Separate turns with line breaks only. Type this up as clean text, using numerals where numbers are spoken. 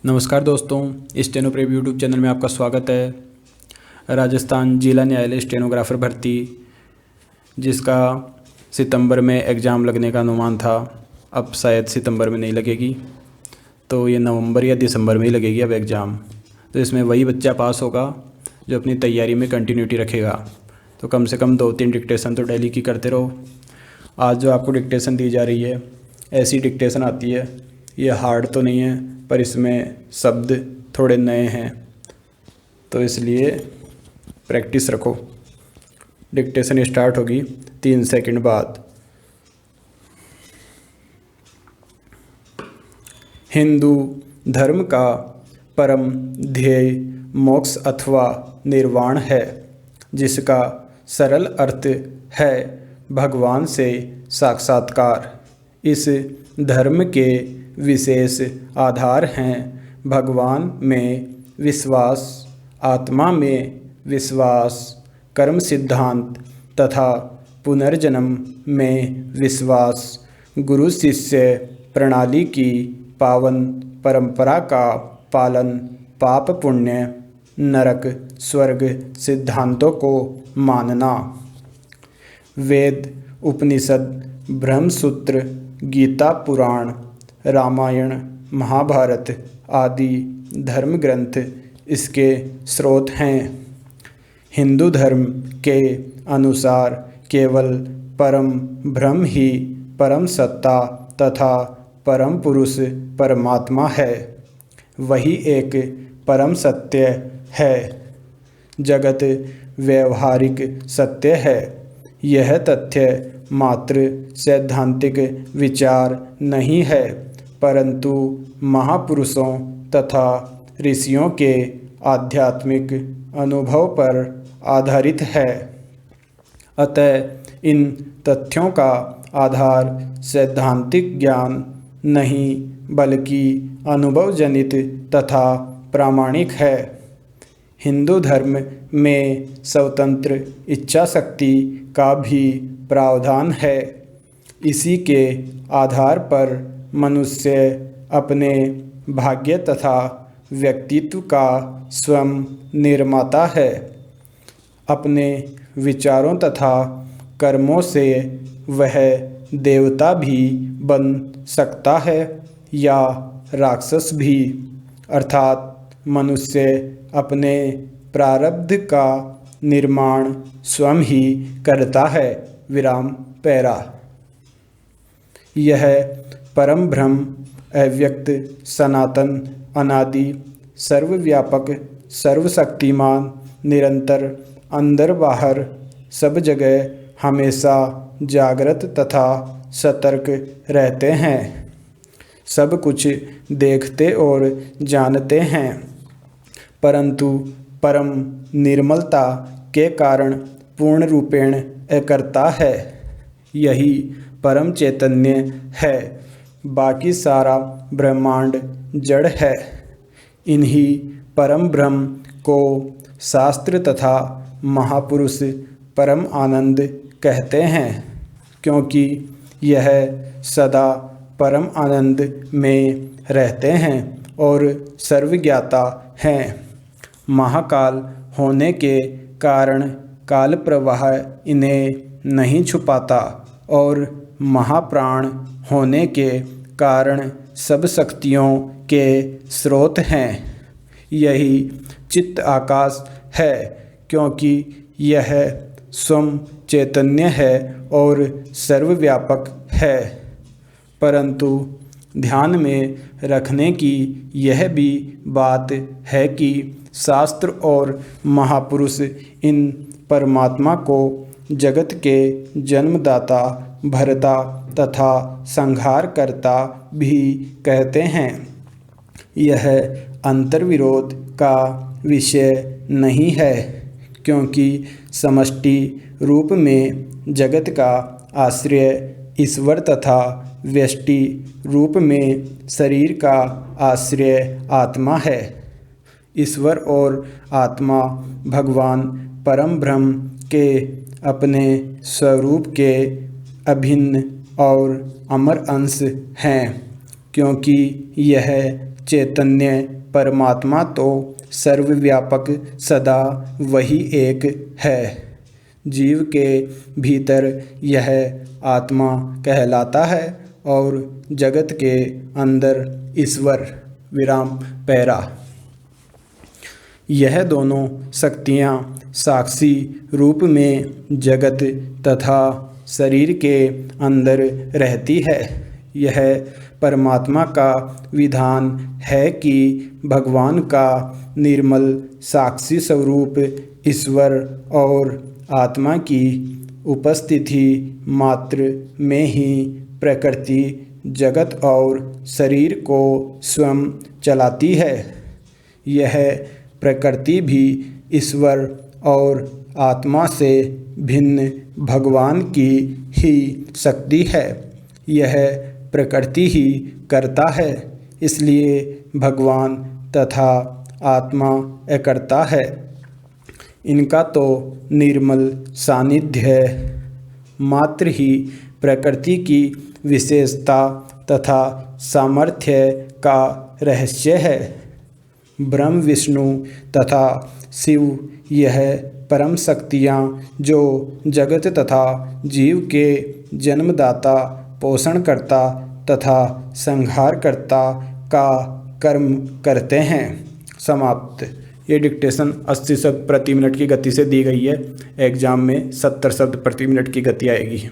नमस्कार दोस्तों, steno prep YouTube channel में आपका स्वागत है। राजस्थान जिला न्यायालय स्टेनोग्राफर भर्ती जिसका सितंबर में एग्ज़ाम लगने का अनुमान था, अब शायद सितंबर में नहीं लगेगी, तो ये नवंबर या दिसंबर में ही लगेगी अब एग्ज़ाम। तो इसमें वही बच्चा पास होगा जो अपनी तैयारी में कंटिन्यूटी रखेगा। तो कम से कम 2-3 डिक्टेशन तो डेली की करते रहो। आज जो आपको डिक्टेशन दी जा रही है, ऐसी डिक्टेशन आती है, ये हार्ड तो नहीं है पर इसमें शब्द थोड़े नए हैं, तो इसलिए प्रैक्टिस रखो। डिक्टेशन स्टार्ट होगी 3 सेकंड बाद। हिंदू धर्म का परम ध्येय मोक्ष अथवा निर्वाण है, जिसका सरल अर्थ है भगवान से साक्षात्कार। इस धर्म के विशेष आधार हैं भगवान में विश्वास, आत्मा में विश्वास, कर्म सिद्धांत तथा पुनर्जन्म में विश्वास, गुरु शिष्य प्रणाली की पावन परंपरा का पालन, पाप पुण्य, नरक स्वर्ग सिद्धांतों को मानना। वेद, उपनिषद, ब्रह्मसूत्र, गीता पुराण, रामायण, महाभारत आदि धर्म ग्रंथ इसके स्रोत हैं। हिंदू धर्म के अनुसार केवल परम ब्रह्म ही परम सत्ता तथा परम पुरुष परमात्मा है। वही एक परम सत्य है। जगत व्यवहारिक सत्य है। यह तथ्य मात्र सैद्धांतिक विचार नहीं है, परंतु महापुरुषों तथा ऋषियों के आध्यात्मिक अनुभव पर आधारित है। अतः इन तथ्यों का आधार सैद्धांतिक ज्ञान नहीं बल्कि अनुभवजनित तथा प्रामाणिक है। हिंदू धर्म में स्वतंत्र इच्छा शक्ति का भी प्रावधान है। इसी के आधार पर मनुष्य अपने भाग्य तथा व्यक्तित्व का स्वयं निर्माता है। अपने विचारों तथा कर्मों से वह देवता भी बन सकता है या राक्षस भी, अर्थात मनुष्य अपने प्रारब्ध का निर्माण स्वयं ही करता है। विराम पैरा। यह परम ब्रह्म अव्यक्त, सनातन, अनादि, सर्वव्यापक, सर्वशक्तिमान, निरंतर, अंदर बाहर, सब जगह हमेशा जागृत तथा सतर्क रहते हैं। सब कुछ देखते और जानते हैं, परंतु परम निर्मलता के कारण पूर्ण रूपेण अकर्ता है। यही परम चैतन्य है। बाकी सारा ब्रह्मांड जड़ है। इन्हीं परम ब्रह्म को शास्त्र तथा महापुरुष परम आनंद कहते हैं, क्योंकि यह सदा परम आनंद में रहते हैं और सर्वज्ञाता हैं। महाकाल होने के कारण काल प्रवाह इन्हें नहीं छुपाता और महाप्राण होने के कारण सब शक्तियों के स्रोत हैं। यही चित्त आकाश है, क्योंकि यह स्वयं चैतन्य है और सर्वव्यापक है। परंतु ध्यान में रखने की यह भी बात है कि शास्त्र और महापुरुष इन परमात्मा को जगत के जन्मदाता, भरता तथा संहारकर्ता भी कहते हैं। यह अंतर्विरोध का विषय नहीं है, क्योंकि समष्टि रूप में जगत का आश्रय ईश्वर तथा व्यष्टि रूप में शरीर का आश्रय आत्मा है। ईश्वर और आत्मा भगवान परम ब्रह्म के अपने स्वरूप के अभिन्न और अमर अंश हैं, क्योंकि यह चैतन्य परमात्मा तो सर्वव्यापक सदा वही एक है। जीव के भीतर यह आत्मा कहलाता है और जगत के अंदर ईश्वर। विराम पैरा। यह दोनों शक्तियाँ साक्षी रूप में जगत तथा शरीर के अंदर रहती है। यह परमात्मा का विधान है कि भगवान का निर्मल साक्षी स्वरूप ईश्वर और आत्मा की उपस्थिति मात्र में ही प्रकृति जगत और शरीर को स्वयं चलाती है। यह प्रकृति भी ईश्वर और आत्मा से भिन्न भगवान की ही शक्ति है। यह प्रकृति ही करता है, इसलिए भगवान तथा आत्मा अकर्ता है। इनका तो निर्मल सानिध्य मात्र ही प्रकृति की विशेषता तथा सामर्थ्य का रहस्य है। ब्रह्म विष्णु तथा शिव यह परम शक्तियाँ जो जगत तथा जीव के जन्मदाता, पोषणकर्ता तथा संहारकर्ता का कर्म करते हैं। समाप्त। ये डिक्टेशन 80 शब्द प्रति मिनट की गति से दी गई है। एग्जाम में 70 शब्द प्रति मिनट की गति आएगी।